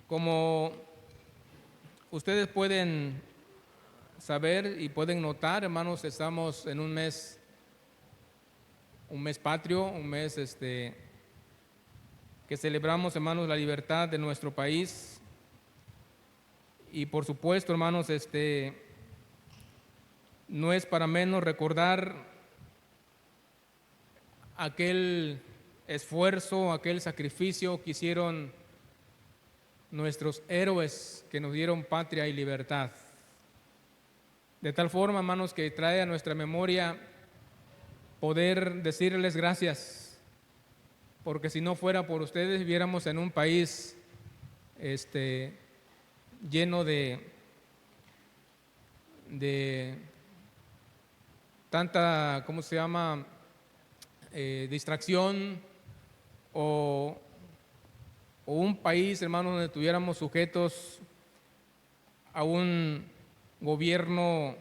Como ustedes pueden saber y pueden notar, hermanos, estamos en un mes patrio, un mes que celebramos, hermanos, la libertad de nuestro país. Y por supuesto, hermanos, no es para menos recordar aquel esfuerzo, aquel sacrificio que hicieron nuestros héroes que nos dieron patria y libertad. De tal forma, hermanos, que trae a nuestra memoria poder decirles gracias, porque si no fuera por ustedes, viviéramos en un país lleno de tanta, ¿cómo se llama?, distracción, o un país, hermanos, donde estuviéramos sujetos a un gobierno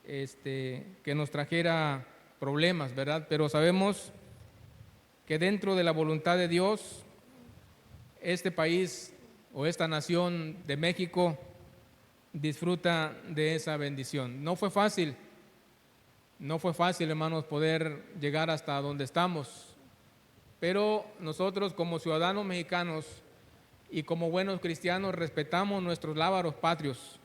que nos trajera problemas, ¿verdad? Pero sabemos que dentro de la voluntad de Dios, este país o esta nación de México disfruta de esa bendición. No fue fácil, hermanos, poder llegar hasta donde estamos, pero nosotros como ciudadanos mexicanos y como buenos cristianos respetamos nuestros lábaros patrios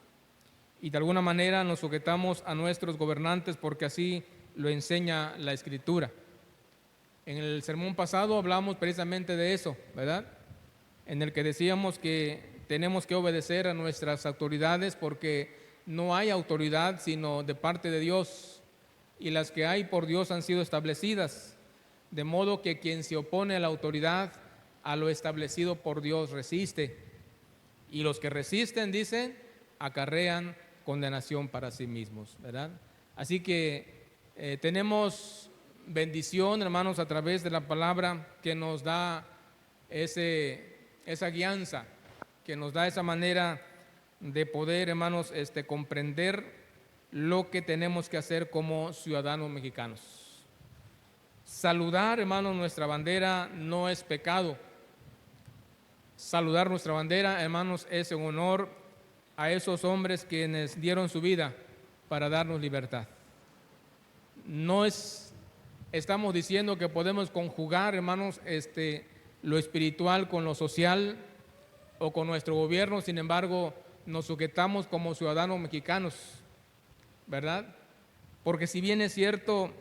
y de alguna manera nos sujetamos a nuestros gobernantes porque así lo enseña la Escritura. En el sermón pasado hablamos precisamente de eso, ¿verdad? En el que decíamos que tenemos que obedecer a nuestras autoridades porque no hay autoridad sino de parte de Dios, y las que hay por Dios han sido establecidas, de modo que quien se opone a la autoridad, a lo establecido por Dios, resiste, y los que resisten, dicen, acarrean condenación para sí mismos, ¿verdad? Así que tenemos bendición, hermanos, a través de la palabra que nos da esa guianza, que nos da esa manera de poder, hermanos, comprender lo que tenemos que hacer como ciudadanos mexicanos. Saludar, hermanos, nuestra bandera no es pecado. Saludar nuestra bandera, hermanos, es en honor a esos hombres quienes dieron su vida para darnos libertad. No estamos diciendo que podemos conjugar, hermanos, lo espiritual con lo social o con nuestro gobierno, sin embargo, nos sujetamos como ciudadanos mexicanos, ¿verdad? Porque si bien es cierto,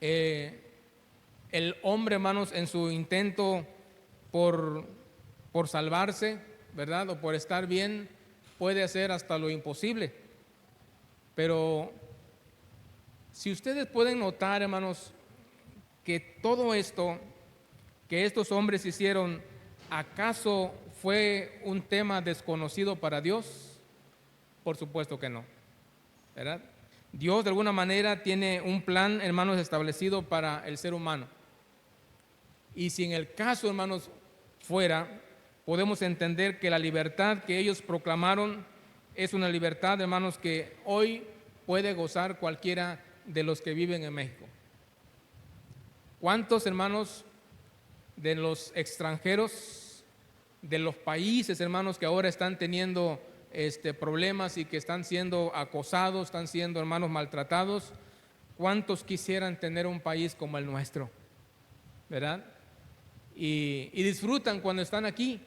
el hombre, hermanos, en su intento por salvarse, ¿verdad?, o por estar bien, puede hacer hasta lo imposible. Pero si ustedes pueden notar, hermanos, que todo esto que estos hombres hicieron, ¿acaso fue un tema desconocido para Dios? Por supuesto que no, ¿verdad? Dios de alguna manera tiene un plan, hermanos, establecido para el ser humano. Y si en el caso, hermanos, fuera, podemos entender que la libertad que ellos proclamaron es una libertad, hermanos, que hoy puede gozar cualquiera de los que viven en México. ¿Cuántos, hermanos, de los extranjeros, de los países, hermanos, que ahora están teniendo problemas y que están siendo acosados, están siendo, hermanos, maltratados? ¿Cuántos quisieran tener un país como el nuestro? ¿Verdad? Y disfrutan cuando están aquí.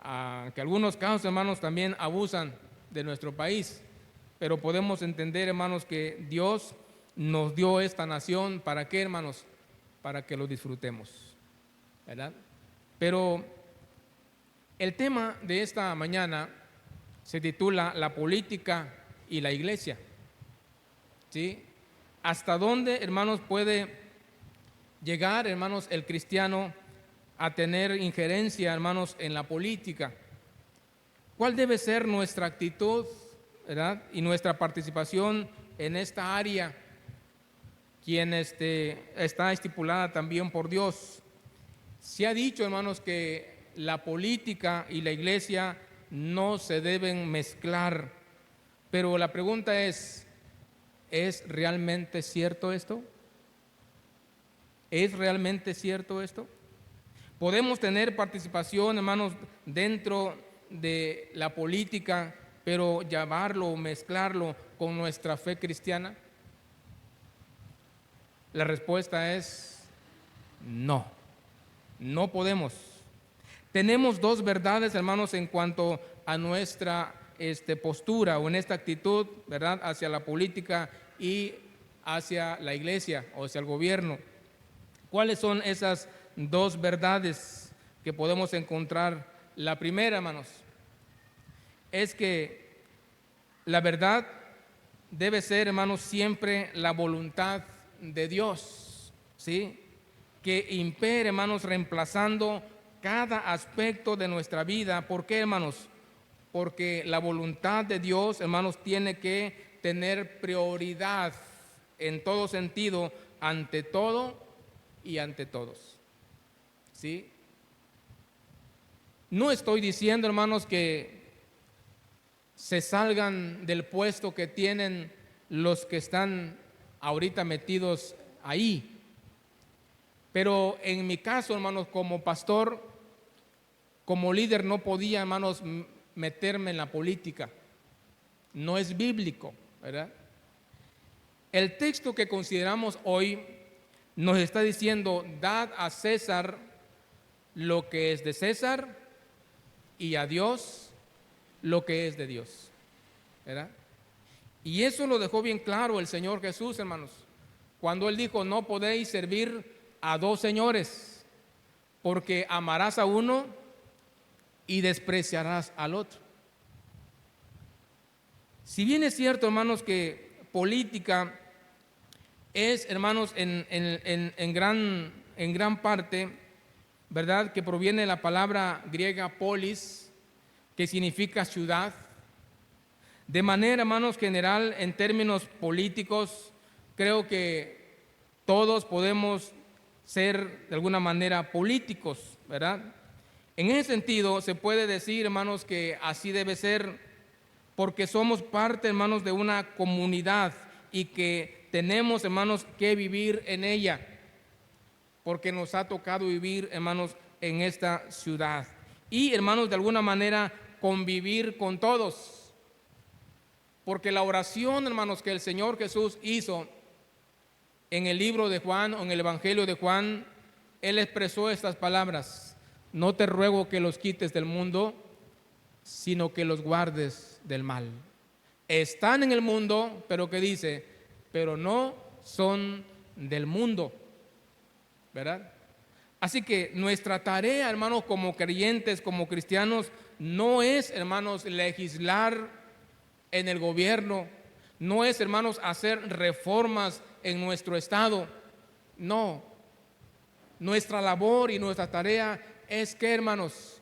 Que algunos casos, hermanos, también abusan de nuestro país, pero podemos entender, hermanos, que Dios nos dio esta nación. ¿Para qué, hermanos? Para que lo disfrutemos, ¿verdad? Pero el tema de esta mañana se titula La política y la iglesia, ¿sí? ¿Hasta dónde, hermanos, puede llegar, hermanos, el cristiano a tener injerencia, hermanos, en la política? ¿Cuál debe ser nuestra actitud, ¿verdad?, y nuestra participación en esta área, quien está estipulada también por Dios? Se ha dicho, hermanos, que la política y la iglesia no se deben mezclar, pero la pregunta ¿es realmente cierto esto? ¿Es realmente cierto esto? Podemos tener participación, hermanos, dentro de la política, pero llevarlo o mezclarlo con nuestra fe cristiana. La respuesta es no, no podemos. Tenemos dos verdades, hermanos, en cuanto a nuestra postura o en esta actitud, ¿verdad?, hacia la política y hacia la iglesia o hacia el gobierno. ¿Cuáles son esas dos verdades que podemos encontrar? La primera, hermanos, es que la verdad debe ser, hermanos, siempre la voluntad de Dios, ¿sí?, que impere, hermanos, reemplazando cada aspecto de nuestra vida. ¿Por qué, hermanos? Porque la voluntad de Dios, hermanos, tiene que tener prioridad en todo sentido, ante todo y ante todos, ¿sí? No estoy diciendo, hermanos, que se salgan del puesto que tienen los que están ahorita metidos ahí. Pero en mi caso, hermanos, como pastor, como líder, no podía, hermanos, meterme en la política. No es bíblico, ¿verdad? El texto que consideramos hoy nos está diciendo: dad a César lo que es de César y a Dios lo que es de Dios, ¿verdad? Y eso lo dejó bien claro el Señor Jesús, hermanos, cuando Él dijo: no podéis servir a dos señores, porque amarás a uno y despreciarás al otro. Si bien es cierto, hermanos, que política es, hermanos, en gran parte, ¿verdad?, que proviene de la palabra griega polis, que significa ciudad. De manera, hermanos, general, en términos políticos, creo que todos podemos ser de alguna manera políticos, ¿verdad? En ese sentido, se puede decir, hermanos, que así debe ser, porque somos parte, hermanos, de una comunidad y que tenemos, hermanos, que vivir en ella, porque nos ha tocado vivir, hermanos, en esta ciudad. Y, hermanos, de alguna manera convivir con todos, porque la oración, hermanos, que el Señor Jesús hizo en el libro de Juan o en el Evangelio de Juan, Él expresó estas palabras: no te ruego que los quites del mundo, sino que los guardes del mal. Están en el mundo, pero ¿qué dice? Pero no son del mundo, ¿verdad? Así que nuestra tarea, hermanos, como creyentes, como cristianos, no es, hermanos, legislar en el gobierno, no es, hermanos, hacer reformas en nuestro estado. No, nuestra labor y nuestra tarea es que, hermanos,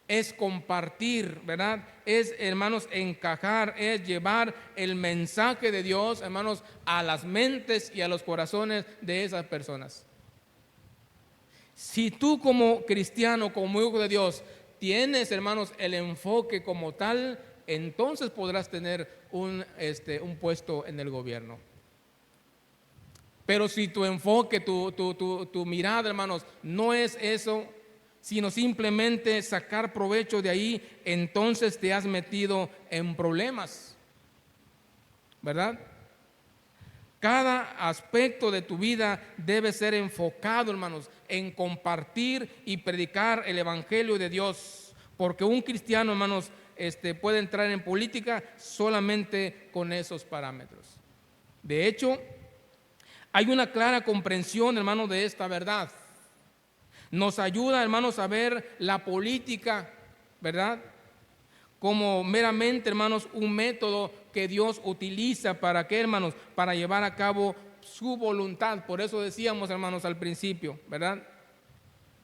es compartir, ¿verdad? Es, hermanos, encajar, es llevar el mensaje de Dios, hermanos, a las mentes y a los corazones de esas personas. Si tú como cristiano, como hijo de Dios, tienes, hermanos, el enfoque como tal, entonces podrás tener un puesto en el gobierno. Pero si tu enfoque, tu mirada, hermanos, no es eso, sino simplemente sacar provecho de ahí, entonces te has metido en problemas, ¿verdad? Cada aspecto de tu vida debe ser enfocado, hermanos, en compartir y predicar el Evangelio de Dios, porque un cristiano, hermanos, puede entrar en política solamente con esos parámetros. De hecho, hay una clara comprensión, hermanos, de esta verdad. Nos ayuda, hermanos, a ver la política, ¿verdad?, como meramente, hermanos, un método que Dios utiliza para ¿qué, hermanos? Para llevar a cabo su voluntad. Por eso decíamos, hermanos, al principio, ¿verdad?,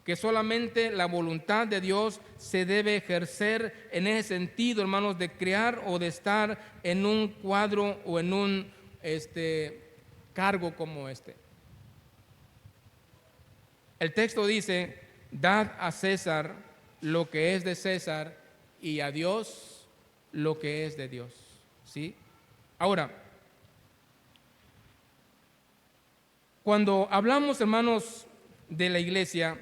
que solamente la voluntad de Dios se debe ejercer en ese sentido, hermanos, de crear o de estar en un cuadro o en un cargo como este. El texto dice: dad a César lo que es de César y a Dios lo que es de Dios, ¿sí? Ahora, cuando hablamos, hermanos, de la iglesia,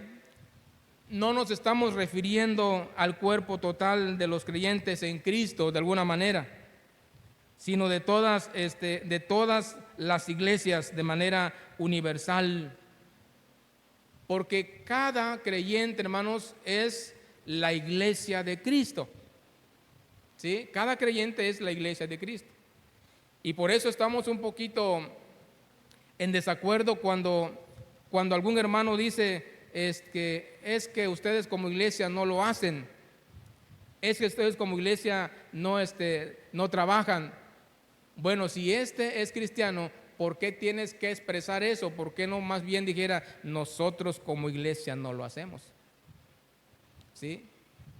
no nos estamos refiriendo al cuerpo total de los creyentes en Cristo de alguna manera, sino de todas las iglesias de manera universal. Porque cada creyente, hermanos, es la iglesia de Cristo. ¿Sí? Cada creyente es la iglesia de Cristo. Y por eso estamos un poquito en desacuerdo cuando algún hermano dice es que ustedes como iglesia no lo hacen, es que ustedes como iglesia no trabajan. Bueno, si es cristiano, ¿por qué tienes que expresar eso? ¿Por qué no más bien dijera nosotros como iglesia no lo hacemos? ¿Sí?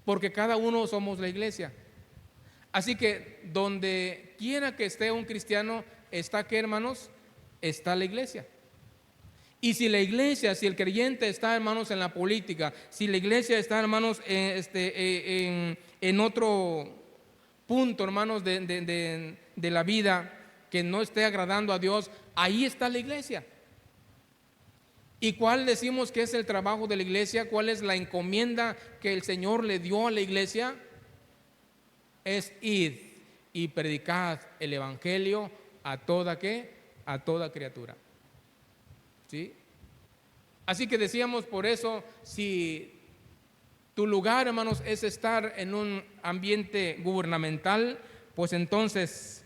Porque cada uno somos la iglesia. Así que donde quiera que esté un cristiano, ¿está qué, hermanos? Está la iglesia. Y si la iglesia, si el creyente está, hermanos, en la política, si la iglesia está, hermanos, en otro punto, hermanos, de la vida que no esté agradando a Dios, ahí está la iglesia. ¿Y cuál decimos que es el trabajo de la iglesia? ¿Cuál es la encomienda que el Señor le dio a la iglesia? Es id y predicad el evangelio a toda criatura. ¿Sí? Así que decíamos, por eso, si tu lugar, hermanos, es estar en un ambiente gubernamental, pues entonces,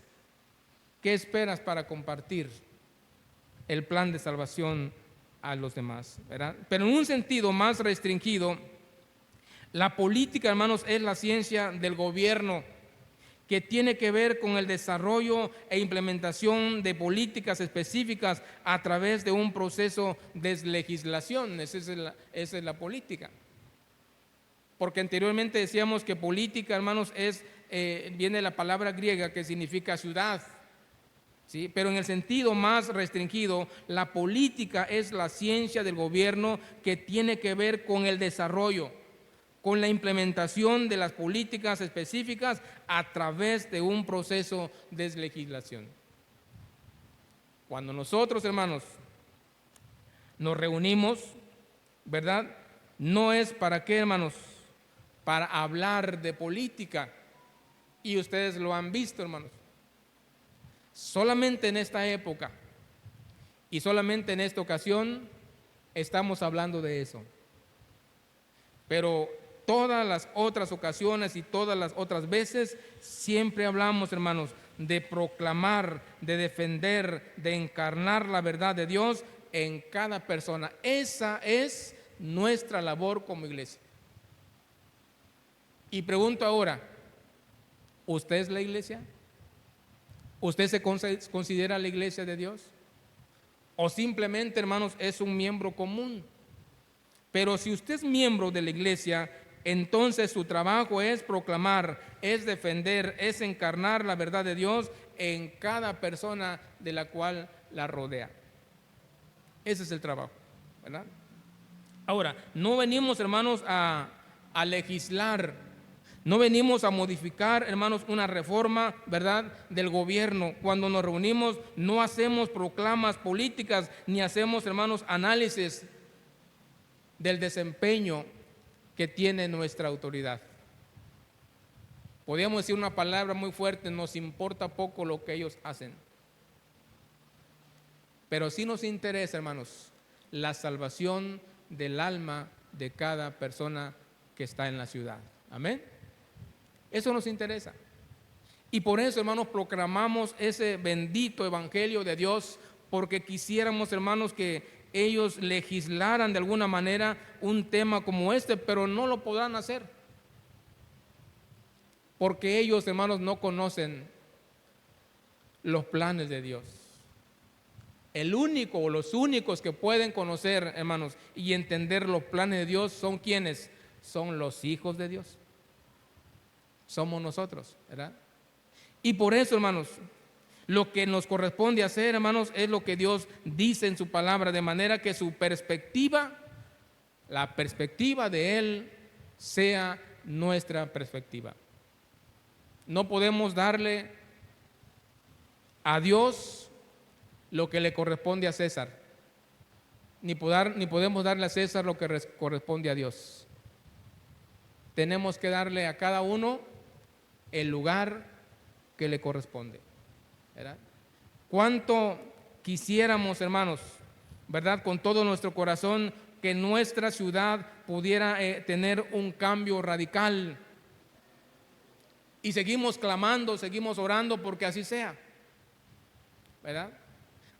¿qué esperas para compartir el plan de salvación a los demás? ¿Verdad? Pero en un sentido más restringido, la política, hermanos, es la ciencia del gobierno que tiene que ver con el desarrollo e implementación de políticas específicas a través de un proceso de legislación. Esa es la política. Porque anteriormente decíamos que política, hermanos, viene la palabra griega que significa ciudad. ¿Sí? Pero en el sentido más restringido, la política es la ciencia del gobierno que tiene que ver con el desarrollo, con la implementación de las políticas específicas a través de un proceso de legislación. Cuando nosotros, hermanos, nos reunimos, ¿verdad? No es para qué, hermanos, para hablar de política. Y ustedes lo han visto, hermanos. Solamente en esta época y solamente en esta ocasión estamos hablando de eso. Pero todas las otras ocasiones y todas las otras veces siempre hablamos, hermanos, de proclamar, de defender, de encarnar la verdad de Dios en cada persona. Esa es nuestra labor como iglesia. Y pregunto ahora, ¿usted es la iglesia? ¿Usted se considera la iglesia de Dios? ¿O simplemente, hermanos, es un miembro común? Pero si usted es miembro de la iglesia, entonces su trabajo es proclamar, es defender, es encarnar la verdad de Dios en cada persona de la cual la rodea. Ese es el trabajo, ¿verdad? Ahora, no venimos, hermanos, a legislar, no venimos a modificar, hermanos, una reforma, ¿verdad?, del gobierno. Cuando nos reunimos no hacemos proclamas políticas, ni hacemos, hermanos, análisis del desempeño que tiene nuestra autoridad. Podríamos decir una palabra muy fuerte, nos importa poco lo que ellos hacen. Pero sí nos interesa, hermanos, la salvación del alma de cada persona que está en la ciudad. Amén. Eso nos interesa. Y por eso, hermanos, proclamamos ese bendito evangelio de Dios, porque quisiéramos, hermanos, que ellos legislaran de alguna manera un tema como este, pero no lo podrán hacer, porque ellos, hermanos, no conocen los planes de Dios. El único o los únicos que pueden conocer, hermanos, y entender los planes de Dios son ¿quiénes? Son los hijos de Dios. Somos nosotros, ¿verdad? Y por eso, hermanos, lo que nos corresponde hacer, hermanos, es lo que Dios dice en su palabra, de manera que su perspectiva, la perspectiva de Él, sea nuestra perspectiva. No podemos darle a Dios lo que le corresponde a César, ni podemos darle a César lo que corresponde a Dios. tenemos que darle a cada uno el lugar que le corresponde, ¿verdad? ¿Cuánto quisiéramos, hermanos, verdad, con todo nuestro corazón, que nuestra ciudad pudiera tener un cambio radical? Y seguimos clamando, seguimos orando porque así sea, ¿verdad?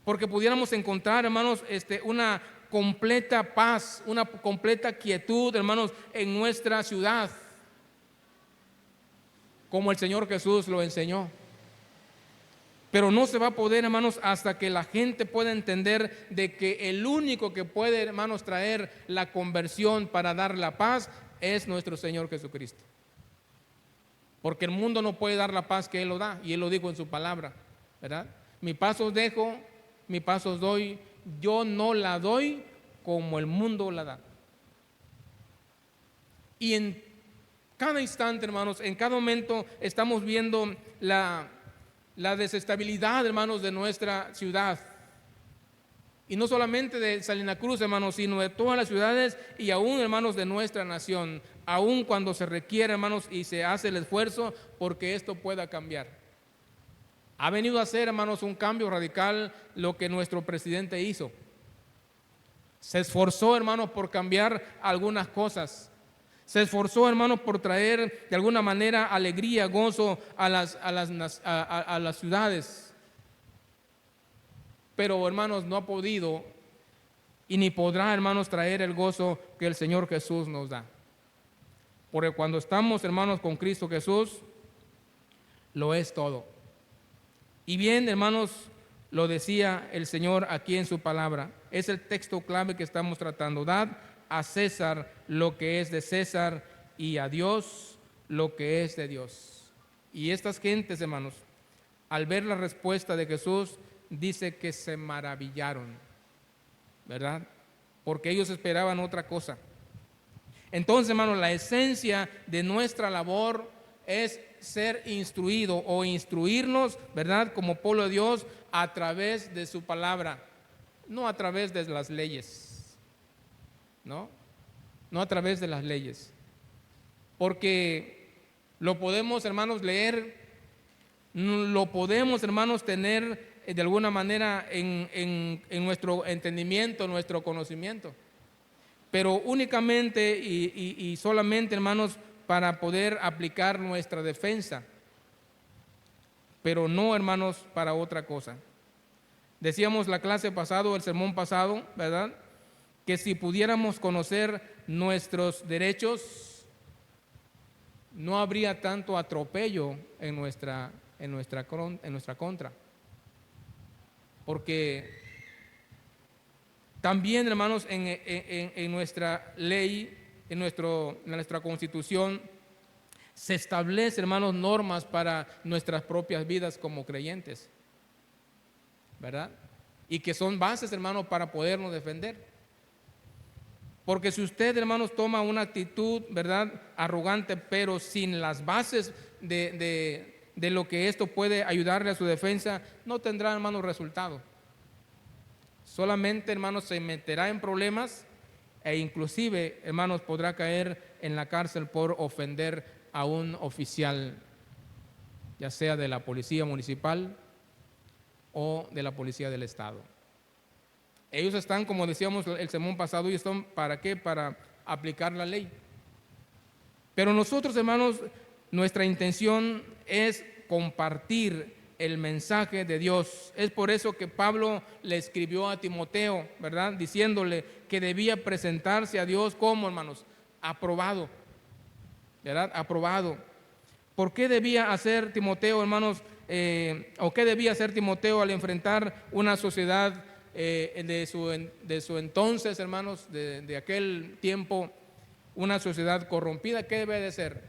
Porque pudiéramos encontrar, hermanos, una completa paz, una completa quietud, hermanos, en nuestra ciudad, como el Señor Jesús lo enseñó. Pero no se va a poder, hermanos, hasta que la gente pueda entender de que el único que puede, hermanos, traer la conversión para dar la paz es nuestro Señor Jesucristo. Porque el mundo no puede dar la paz que Él lo da, y Él lo dijo en su palabra, ¿verdad? Mi paz os dejo, mi paz os doy, yo no la doy como el mundo la da. Y en cada instante, hermanos, en cada momento estamos viendo la desestabilidad, hermanos, de nuestra ciudad. Y no solamente de Salina Cruz, hermanos, sino de todas las ciudades y aún, hermanos, de nuestra nación. Aún cuando se requiere, hermanos, y se hace el esfuerzo porque esto pueda cambiar. Ha venido a hacer, hermanos, un cambio radical lo que nuestro presidente hizo. Se esforzó, hermanos, por cambiar algunas cosas. Se esforzó, hermanos, por traer de alguna manera alegría, gozo a las ciudades. Pero, hermanos, no ha podido y ni podrá, hermanos, traer el gozo que el Señor Jesús nos da. Porque cuando estamos, hermanos, con Cristo Jesús, lo es todo. Y bien, hermanos, lo decía el Señor aquí en su palabra. Es el texto clave que estamos tratando. Dad a César lo que es de César y a Dios lo que es de Dios. Y estas gentes, hermanos, al ver la respuesta de Jesús, dice que se maravillaron, ¿verdad? Porque ellos esperaban otra cosa. Entonces, hermanos, la esencia de nuestra labor es ser instruido o instruirnos, ¿verdad? Como pueblo de Dios a través de su palabra, no a través de las leyes. No a través de las leyes, porque lo podemos, hermanos, leer, lo podemos, hermanos, tener de alguna manera en nuestro entendimiento, nuestro conocimiento, pero únicamente y solamente, hermanos, para poder aplicar nuestra defensa, pero no, hermanos, para otra cosa. Decíamos la clase pasado, el sermón pasado, ¿verdad?, que si pudiéramos conocer nuestros derechos, no habría tanto atropello en nuestra contra. Porque también, hermanos, en nuestra ley, en nuestra constitución, se establece, hermanos, normas para nuestras propias vidas como creyentes, ¿verdad? Y que son bases, hermanos, para podernos defender. Porque si usted, hermanos, toma una actitud, ¿verdad?, arrogante, pero sin las bases de lo que esto puede ayudarle a su defensa, no tendrá, hermanos, resultado. Solamente, hermanos, se meterá en problemas e inclusive, hermanos, podrá caer en la cárcel por ofender a un oficial, ya sea de la policía municipal o de la policía del estado. Ellos están, como decíamos el sermón pasado, y están ¿para qué? Para aplicar la ley. Pero nosotros, hermanos, nuestra intención es compartir el mensaje de Dios. Es por eso que Pablo le escribió a Timoteo, ¿verdad?, diciéndole que debía presentarse a Dios como, hermanos, aprobado, ¿verdad? Aprobado. ¿Por qué debía hacer Timoteo, hermanos, o qué debía hacer Timoteo al enfrentar una sociedad de su entonces, hermanos, de aquel tiempo, una sociedad corrompida? ¿Qué debe de ser?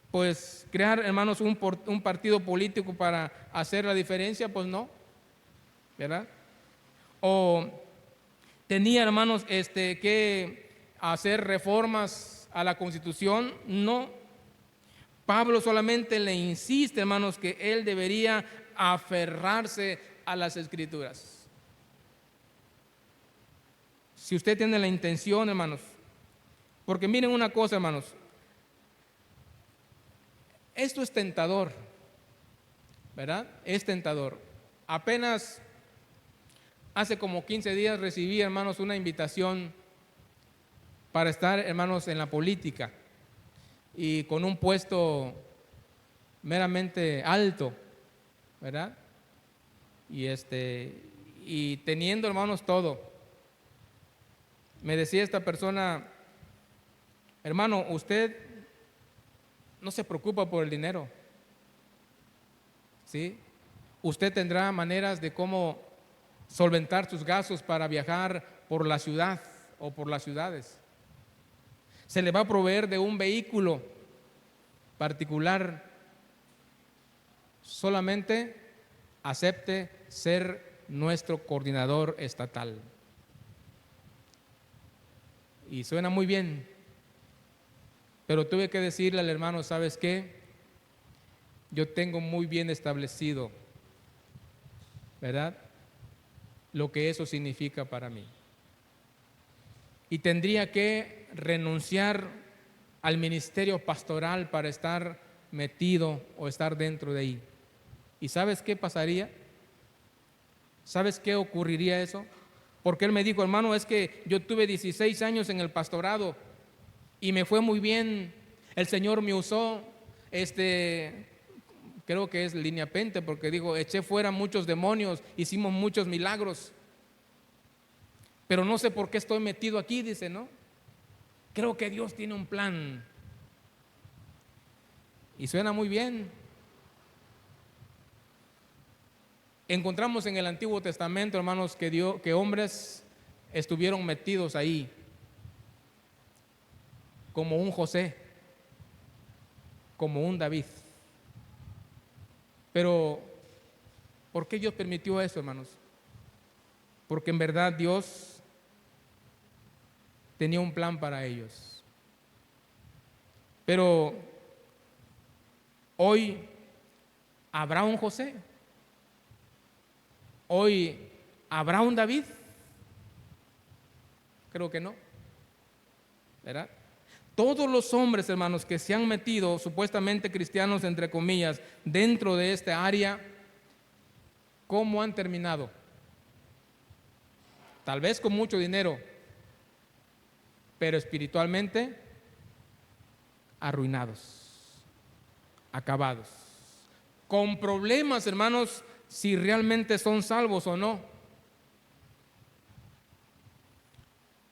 Pues crear, hermanos, un partido político para hacer la diferencia, pues no, ¿verdad? O tenía, hermanos, que hacer reformas a la Constitución, no. Pablo solamente le insiste, hermanos, que él debería aferrarse a las Escrituras. Si usted tiene la intención, hermanos, porque miren una cosa, hermanos, Esto es tentador, ¿verdad? Es tentador. Apenas hace como 15 días recibí, hermanos, una invitación para estar, hermanos, en la política y con un puesto meramente alto, ¿verdad? Y teniendo, hermanos, todo. Me decía esta persona: hermano, usted no se preocupa por el dinero, ¿sí? Usted tendrá maneras de cómo solventar sus gastos para viajar por la ciudad o por las ciudades. Se le va a proveer de un vehículo particular. Solamente acepte ser nuestro coordinador estatal. Y suena muy bien, pero tuve que decirle al hermano: ¿sabes qué? Yo tengo muy bien establecido, ¿verdad?, lo que eso significa para mí. Y tendría que renunciar al ministerio pastoral para estar metido o estar dentro de ahí. ¿Y sabes qué pasaría? ¿Sabes qué ocurriría eso? Porque él me dijo: hermano, es que yo tuve 16 años en el pastorado y me fue muy bien. El Señor me usó, creo que es línea pente, porque dijo: eché fuera muchos demonios, hicimos muchos milagros. Pero no sé por qué estoy metido aquí, dice, ¿no? Creo que Dios tiene un plan. Y suena muy bien. Encontramos en el Antiguo Testamento, hermanos, que hombres estuvieron metidos ahí, como un José, como un David. Pero, ¿por qué Dios permitió eso, hermanos? Porque en verdad Dios tenía un plan para ellos. Pero hoy habrá un José. Hoy habrá un David. Creo que no, ¿verdad? Todos los hombres, hermanos, que se han metido, supuestamente cristianos, entre comillas, dentro de esta área, ¿cómo han terminado? Tal vez con mucho dinero, pero espiritualmente arruinados, acabados, con problemas, hermanos, si realmente son salvos o no.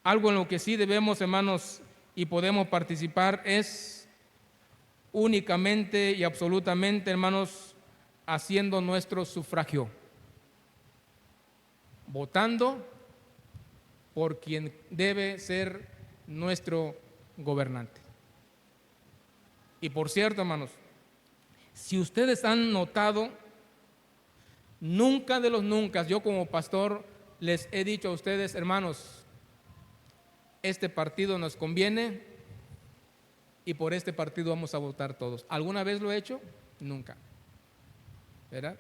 Algo en lo que sí debemos, hermanos, y podemos participar es únicamente y absolutamente, hermanos, haciendo nuestro sufragio, votando por quien debe ser nuestro gobernante. Y por cierto, hermanos, si ustedes han notado, nunca de los nunca, yo como pastor les he dicho a ustedes: hermanos, este partido nos conviene y por este partido vamos a votar todos. ¿Alguna vez lo he hecho? Nunca, ¿verdad?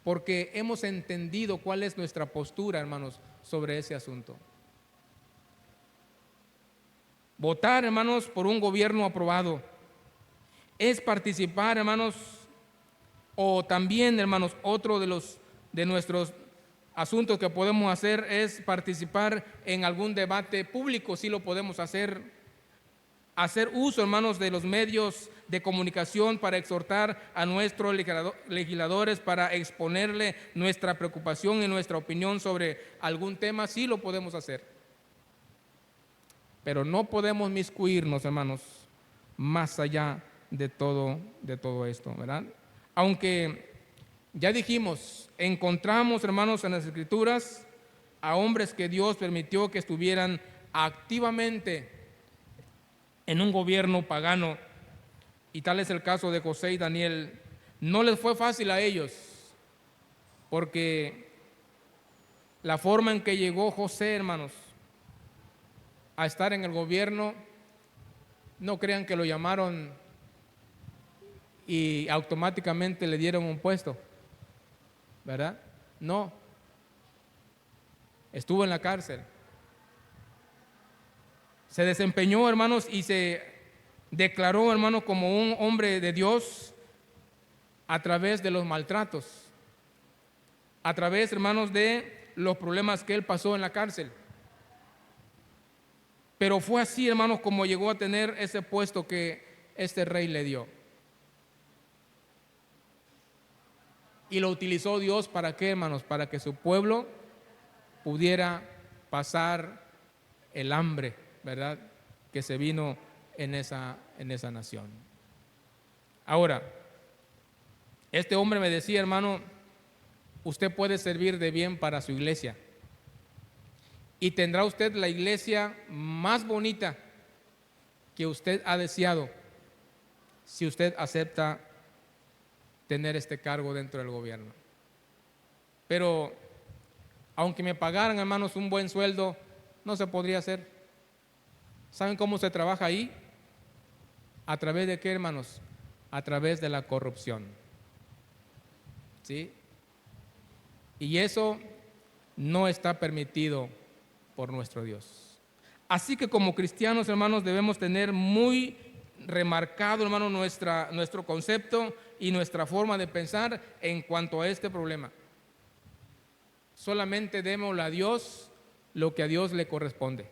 Porque hemos entendido cuál es nuestra postura, hermanos, sobre ese asunto. Votar, hermanos, por un gobierno aprobado es participar, hermanos, o también, hermanos, otro de nuestros asuntos que podemos hacer es participar en algún debate público. Sí lo podemos hacer uso, hermanos, de los medios de comunicación para exhortar a nuestros legisladores, para exponerle nuestra preocupación y nuestra opinión sobre algún tema. Sí lo podemos hacer, pero no podemos miscuirnos, hermanos, más allá de todo esto, ¿verdad? Aunque ya dijimos, encontramos, hermanos, en las Escrituras a hombres que Dios permitió que estuvieran activamente en un gobierno pagano, y tal es el caso de José y Daniel. No les fue fácil a ellos, porque la forma en que llegó José, hermanos, a estar en el gobierno, no crean que lo llamaron y automáticamente le dieron un puesto, ¿verdad? No, estuvo en la cárcel, se desempeñó, hermanos, y se declaró, hermano, como un hombre de Dios a través de los maltratos, a través, hermanos, de los problemas que él pasó en la cárcel. Pero fue así, hermanos, como llegó a tener ese puesto que este rey le dio. Y lo utilizó Dios ¿para qué, hermanos? Para que su pueblo pudiera pasar el hambre, ¿verdad?, que se vino en esa nación. Ahora, este hombre me decía, hermano, usted puede servir de bien para su iglesia y tendrá usted la iglesia más bonita que usted ha deseado si usted acepta tener este cargo dentro del gobierno. Pero aunque me pagaran, hermanos, un buen sueldo, no se podría hacer. ¿Saben cómo se trabaja ahí? ¿A través de qué, hermanos? A través de la corrupción. ¿Sí? Y eso no está permitido por nuestro Dios. Así que como cristianos, hermanos, debemos tener muy remarcado, hermano, nuestro concepto y nuestra forma de pensar en cuanto a este problema. Solamente démosle a Dios lo que a Dios le corresponde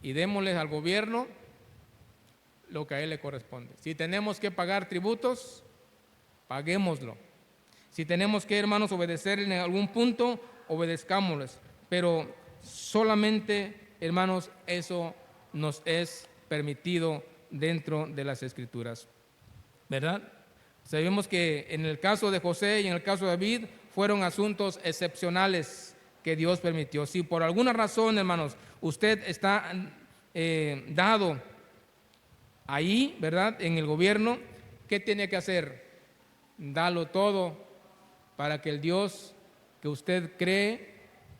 y démosle al gobierno lo que a él le corresponde. Si tenemos que pagar tributos, paguémoslo. Si tenemos que, hermanos, obedecer en algún punto, obedezcámosles. Pero solamente, hermanos, eso nos es permitido dentro de las Escrituras, ¿verdad? Sabemos que en el caso de José y en el caso de David fueron asuntos excepcionales que Dios permitió. Si por alguna razón, hermanos, usted está dado ahí, ¿verdad?, en el gobierno, ¿qué tiene que hacer? Dalo todo para que el Dios que usted cree,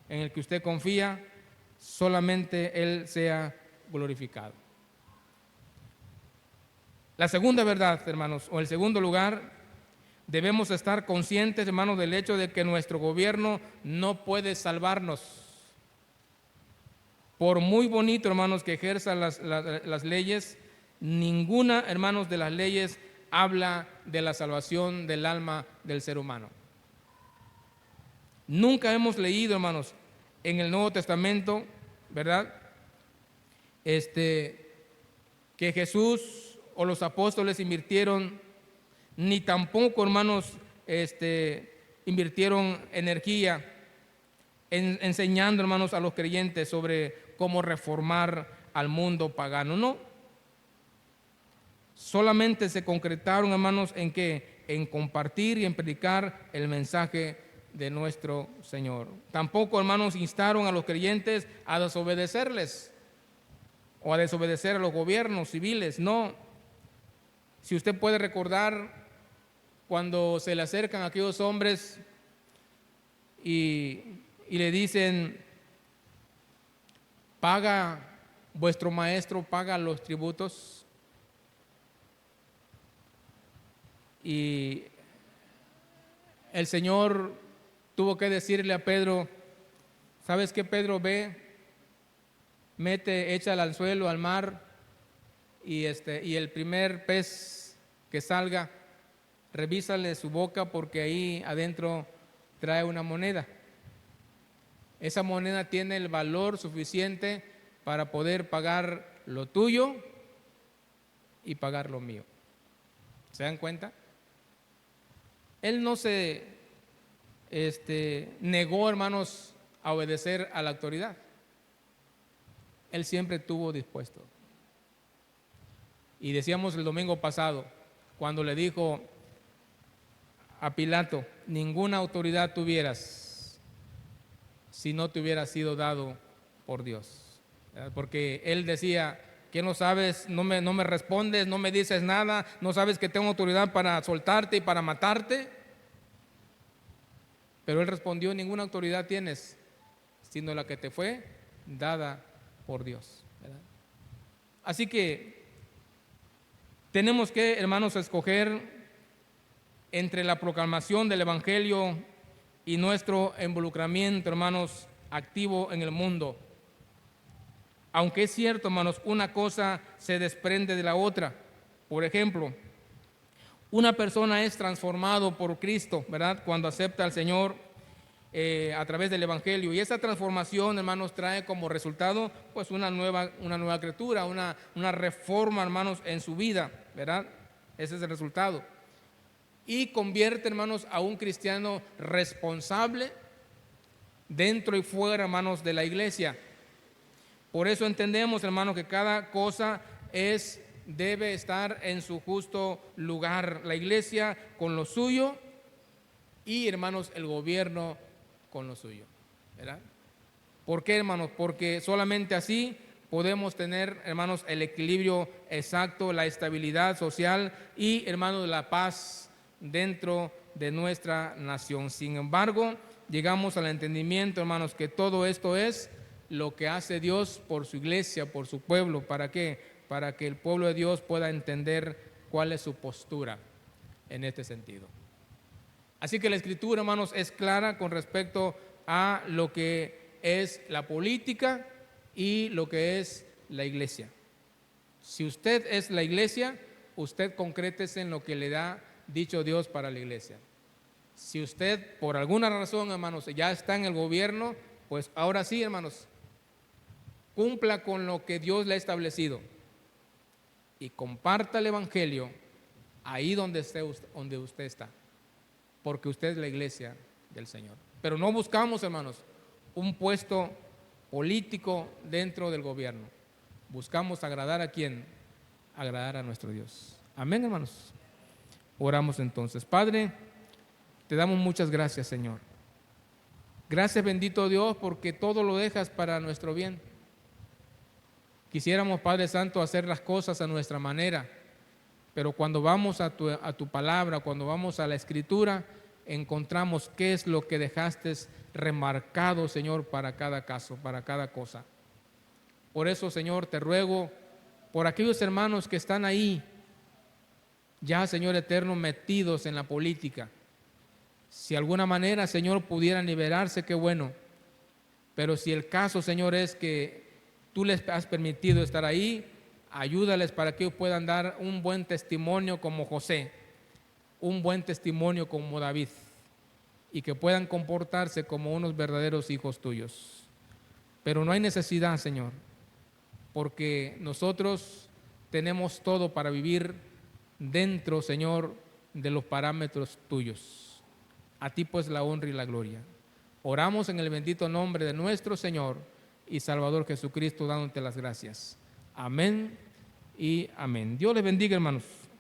en el que usted confía, solamente Él sea glorificado. La segunda verdad, hermanos, o el segundo lugar, debemos estar conscientes, hermanos, del hecho de que nuestro gobierno no puede salvarnos. Por muy bonito, hermanos, que ejerza las leyes, ninguna, hermanos, de las leyes habla de la salvación del alma del ser humano. Nunca hemos leído, hermanos, en el Nuevo Testamento, ¿verdad?, que Jesús o los apóstoles invirtieron, ni tampoco, hermanos, invirtieron energía enseñando, hermanos, a los creyentes sobre cómo reformar al mundo pagano. No. Solamente se concretaron, hermanos, ¿en qué? En compartir y en predicar el mensaje de nuestro Señor. Tampoco, hermanos, instaron a los creyentes a desobedecerles o a desobedecer a los gobiernos civiles. No. Si usted puede recordar cuando se le acercan a aquellos hombres y le dicen, paga, vuestro maestro paga los tributos. Y el Señor tuvo que decirle a Pedro, ¿sabes qué, Pedro? Ve, mete, échala al suelo, al mar, y el primer pez que salga, revísale su boca porque ahí adentro trae una moneda. Esa moneda tiene el valor suficiente para poder pagar lo tuyo y pagar lo mío. ¿Se dan cuenta? Él no se negó, hermanos, a obedecer a la autoridad. Él siempre estuvo dispuesto. Y decíamos el domingo pasado, cuando le dijo a Pilato, ninguna autoridad tuvieras si no te hubiera sido dado por Dios. ¿Verdad? Porque él decía, ¿qué no sabes? No me respondes, no me dices nada, no sabes que tengo autoridad para soltarte y para matarte. Pero él respondió, ninguna autoridad tienes, sino la que te fue dada por Dios. ¿Verdad? Así que tenemos que, hermanos, escoger entre la proclamación del Evangelio y nuestro involucramiento, hermanos, activo en el mundo. Aunque es cierto, hermanos, una cosa se desprende de la otra. Por ejemplo, una persona es transformado por Cristo, ¿verdad? Cuando acepta al Señor a través del Evangelio. Y esa transformación, hermanos, trae como resultado pues una nueva criatura, una reforma, hermanos, en su vida, ¿verdad? Ese es el resultado. Y convierte, hermanos, a un cristiano responsable dentro y fuera, hermanos, de la iglesia. Por eso entendemos, hermanos, que cada cosa debe estar en su justo lugar. La iglesia con lo suyo y, hermanos, el gobierno con lo suyo, ¿verdad? ¿Por qué, hermanos? Porque solamente así podemos tener, hermanos, el equilibrio exacto, la estabilidad social y, hermanos, la paz dentro de nuestra nación. Sin embargo, llegamos al entendimiento, hermanos, que todo esto es lo que hace Dios por su iglesia, por su pueblo. ¿Para qué? Para que el pueblo de Dios pueda entender cuál es su postura en este sentido. Así que la Escritura, hermanos, es clara con respecto a lo que es la política y lo que es la iglesia. Si usted es la iglesia, usted concrétese en lo que le da dicho Dios para la iglesia. Si usted, por alguna razón, hermanos, ya está en el gobierno, pues ahora sí, hermanos, cumpla con lo que Dios le ha establecido y comparta el Evangelio ahí donde usted está, porque usted es la iglesia del Señor. Pero no buscamos, hermanos, un puesto político dentro del gobierno. Buscamos agradar ¿a quién? Agradar a nuestro Dios. Amén, hermanos. Oramos entonces. Padre, te damos muchas gracias, Señor. Gracias, bendito Dios, porque todo lo dejas para nuestro bien. Quisiéramos, Padre Santo, hacer las cosas a nuestra manera, pero cuando vamos a tu palabra, cuando vamos a la Escritura, encontramos qué es lo que dejaste remarcado, Señor, para cada caso, para cada cosa. Por eso, Señor, te ruego por aquellos hermanos que están ahí, ya, Señor eterno, metidos en la política. Si de alguna manera, Señor, pudieran liberarse, qué bueno. Pero si el caso, Señor, es que tú les has permitido estar ahí, ayúdales para que ellos puedan dar un buen testimonio como José, un buen testimonio como David, y que puedan comportarse como unos verdaderos hijos tuyos. Pero no hay necesidad, Señor, porque nosotros tenemos todo para vivir dentro, Señor, de los parámetros tuyos. A ti pues la honra y la gloria. Oramos en el bendito nombre de nuestro Señor y Salvador Jesucristo, dándote las gracias. Amén y amén. Dios les bendiga, hermanos.